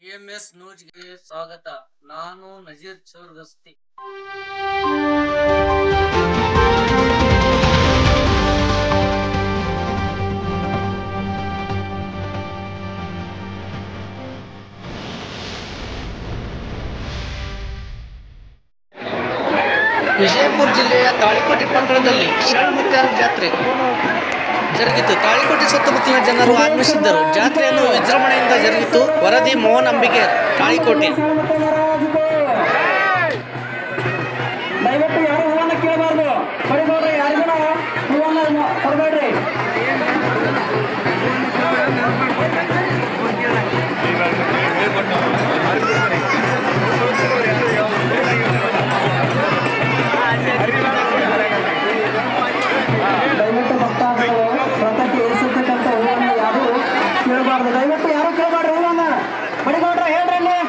AMS ನ್ಯೂಸ್‌ಗೆ ಸ್ವಾಗತ. ನಾನು ನಜೀರ್ ಚೌರ್ಗಸ್ತಿ. ವಿಜಯಪುರ ಜಿಲ್ಲೆಯ ತಾಳಿಕೋಟೆ ಪಟ್ಟಣದಲ್ಲಿ ಶರಣಮುತ್ಯಾರ ಜಾತ್ರೆ ಜರುಗಿತು. ತಾಳಿಕೋಟೆ ಸುತ್ತಮುತ್ತಲಿನ ಜನರು ಆಗಮಿಸಿದ್ದರು. ಜಾತ್ರೆಯನ್ನು ವಿಜೃಂಭಣೆಯಿಂದ ಜರುಗಿತು. ವರದಿ ಮೋಹನ್ ಅಂಬಿಗೇರ್, ತಾಳಿಕೋಟೆ.